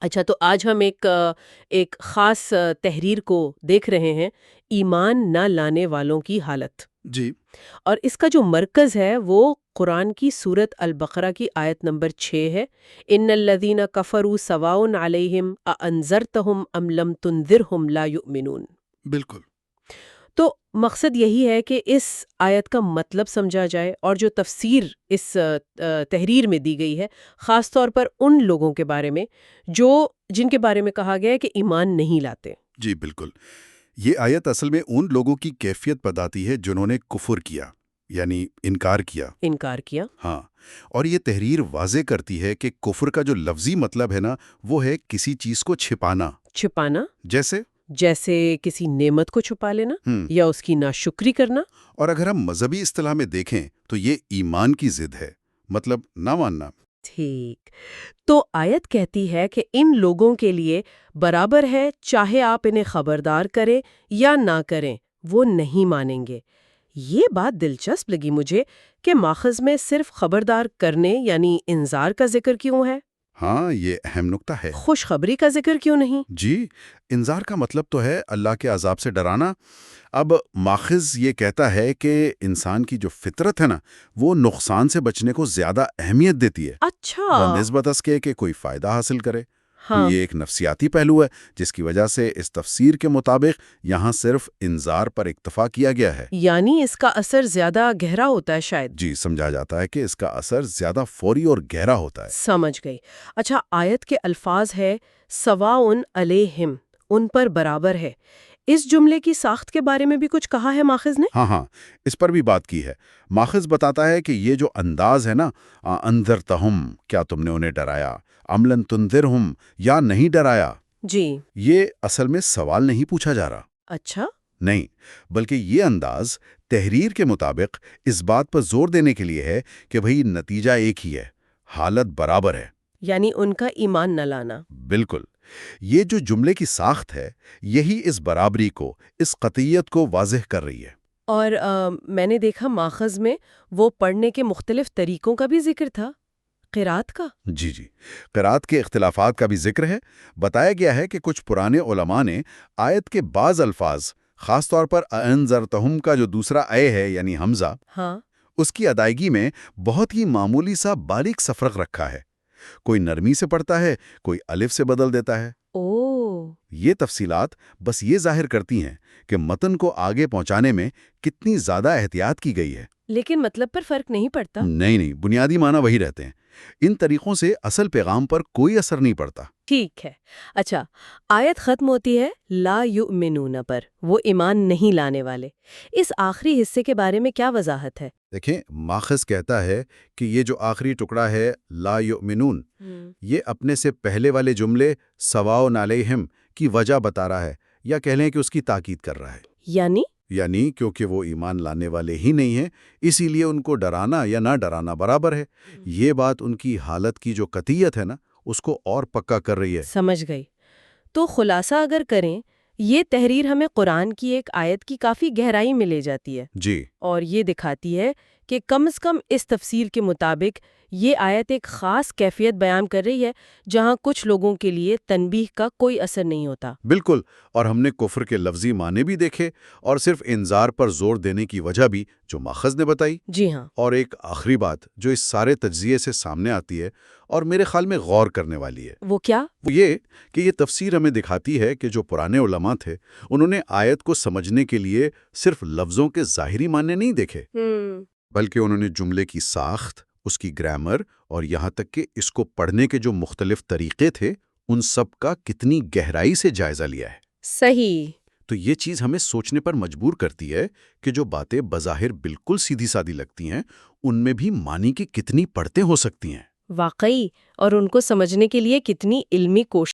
اچھا، تو آج ہم ایک خاص تحریر کو دیکھ رہے ہیں، ایمان نہ لانے والوں کی حالت۔ جی اور اس کا جو مرکز ہے وہ قرآن کی سورت البقرہ کی آیت نمبر 6 ہے۔ ان الذین کفروا سواء علیہم اانذرتہم ام لم تنذرہم لا یؤمنون۔ بالکل تو مقصد یہی ہے کہ اس آیت کا مطلب سمجھا جائے، اور جو تفسیر اس تحریر میں دی گئی ہے خاص طور پر ان لوگوں کے بارے میں جن کے بارے میں کہا گیا ہے کہ ایمان نہیں لاتے۔ جی بالکل، یہ آیت اصل میں ان لوگوں کی کیفیت بتاتی ہے جنہوں نے کفر کیا، یعنی انکار کیا۔ انکار کیا۔ ہاں، اور یہ تحریر واضح کرتی ہے کہ کفر کا جو لفظی مطلب ہے نا، وہ ہے کسی چیز کو چھپانا۔ چھپانا؟ جیسے کسی نعمت کو چھپا لینا ہم یا اس کی ناشکری کرنا۔ اور اگر ہم مذہبی اصطلاح میں دیکھیں تو یہ ایمان کی ضد ہے، مطلب نہ ماننا۔ ٹھیک، تو آیت کہتی ہے کہ ان لوگوں کے لیے برابر ہے، چاہے آپ انہیں خبردار کریں یا نہ کریں، وہ نہیں مانیں گے۔ یہ بات دلچسپ لگی مجھے کہ ماخذ میں صرف خبردار کرنے یعنی انذار کا ذکر کیوں ہے؟ ہاں، یہ اہم نکتہ ہے۔ خوشخبری کا ذکر کیوں نہیں؟ جی، انذار کا مطلب تو ہے اللہ کے عذاب سے ڈرانا۔ اب ماخذ یہ کہتا ہے کہ انسان کی جو فطرت ہے نا، وہ نقصان سے بچنے کو زیادہ اہمیت دیتی ہے اچھا۔ بنسبت اس کے کہ کوئی فائدہ حاصل کرے۔ تو ہاں، یہ ایک نفسیاتی پہلو ہے جس کی وجہ سے اس تفسیر کے مطابق یہاں صرف انذار پر اکتفا کیا گیا ہے۔ یعنی اس کا اثر زیادہ گہرا ہوتا ہے شاید۔ جی، سمجھا جاتا ہے کہ اس کا اثر زیادہ فوری اور گہرا ہوتا ہے۔ سمجھ گئی۔ اچھا، آیت کے الفاظ ہے سواء علیہم، ان پر برابر ہے۔ اس جملے کی ساخت کے بارے میں بھی کچھ کہا ہے ماخذ نے؟ ہاں، اس پر بھی بات کی ہے۔ ماخذ بتاتا ہے کہ یہ جو انداز ہے نا، انذرتہم، کیا تم نے انہیں ڈرایا، ام لن تنذرہم، یا نہیں ڈرایا، جی۔ یہ اصل میں سوال نہیں پوچھا جا رہا۔ اچھا۔ نہیں، بلکہ یہ انداز تحریر کے مطابق اس بات پر زور دینے کے لیے ہے کہ بھئی نتیجہ ایک ہی ہے، حالت برابر ہے۔ یعنی ان کا ایمان نہ لانا۔ بالکل، یہ جو جملے کی ساخت ہے، یہی اس برابری کو، اس قطعیت کو واضح کر رہی ہے۔ اور میں نے دیکھا ماخذ میں وہ پڑھنے کے مختلف طریقوں کا بھی ذکر تھا، قرات کا۔ جی، قرات کے اختلافات کا بھی ذکر ہے۔ بتایا گیا ہے کہ کچھ پرانے علماء نے آیت کے بعض الفاظ، خاص طور پر انذرتہم کا جو دوسرا اے ہے یعنی حمزہ، ہاں۔ اس کی ادائیگی میں بہت ہی معمولی سا باریک سا فرق رکھا ہے۔ کوئی نرمی سے پڑھتا ہے، کوئی الف سے بدل دیتا ہے۔ او۔ یہ تفصیلات بس یہ ظاہر کرتی ہیں کہ متن کو آگے پہنچانے میں کتنی زیادہ احتیاط کی گئی ہے۔ لیکن مطلب پر فرق نہیں پڑتا؟ نہیں، بنیادی معنی وہی رہتے ہیں۔ ان طریقوں سے اصل پیغام پر کوئی اثر نہیں پڑتا۔ ٹھیک ہے۔ اچھا، آیت ختم ہوتی ہے لا یؤمنون پر، وہ ایمان نہیں لانے والے۔ اس آخری حصے کے بارے میں کیا وضاحت ہے؟ دیکھیں، ماخذ کہتا ہے کہ یہ جو آخری ٹکڑا ہے لا یؤمنون، یہ اپنے سے پہلے والے جملے سواء علیہم کی وجہ بتا رہا ہے، یا کہہ لیں کہ اس کی تاکید کر رہا ہے۔ یعنی کیونکہ وہ ایمان لانے والے ہی نہیں ہیں، اسی لیے ان کو ڈرانا یا نہ ڈرانا برابر ہے۔ یہ بات ان کی حالت کی جو قطعیت ہے نا، اس کو اور پکا کر رہی ہے۔ سمجھ گئی۔ تو خلاصہ اگر کریں، یہ تحریر ہمیں قرآن کی ایک آیت کی کافی گہرائی میں لے جاتی ہے، جی اور یہ دکھاتی ہے کہ کم از کم اس تفسیر کے مطابق یہ آیت ایک خاص کیفیت بیان کر رہی ہے جہاں کچھ لوگوں کے لیے تنبیہ کا کوئی اثر نہیں ہوتا۔ بالکل، اور ہم نے کفر کے لفظی معنی بھی دیکھے، اور صرف انذار پر زور دینے کی وجہ بھی جو ماخذ نے بتائی۔ جی ہاں۔ اور ایک آخری بات جو اس سارے تجزیے سے سامنے آتی ہے اور میرے خیال میں غور کرنے والی ہے، وہ کیا؟ وہ یہ کہ یہ تفسیر ہمیں دکھاتی ہے کہ جو پرانے علماء تھے، انہوں نے آیت کو سمجھنے کے لیے صرف لفظوں کے ظاہری معنی نہیں دیکھے، بلکہ انہوں نے جملے کی ساخت، اس کی گرامر، اور یہاں تک کہ اس کو پڑھنے کے جو مختلف طریقے تھے، ان سب کا کتنی گہرائی سے جائزہ لیا ہے۔ صحیح۔ تو یہ چیز ہمیں سوچنے پر مجبور کرتی ہے کہ جو باتیں بظاہر بالکل سیدھی سادی لگتی ہیں، ان میں بھی معنی کی کتنی پرتیں ہو سکتی ہیں۔ واقعی، اور ان کو سمجھنے کے لیے کتنی علمی کوشش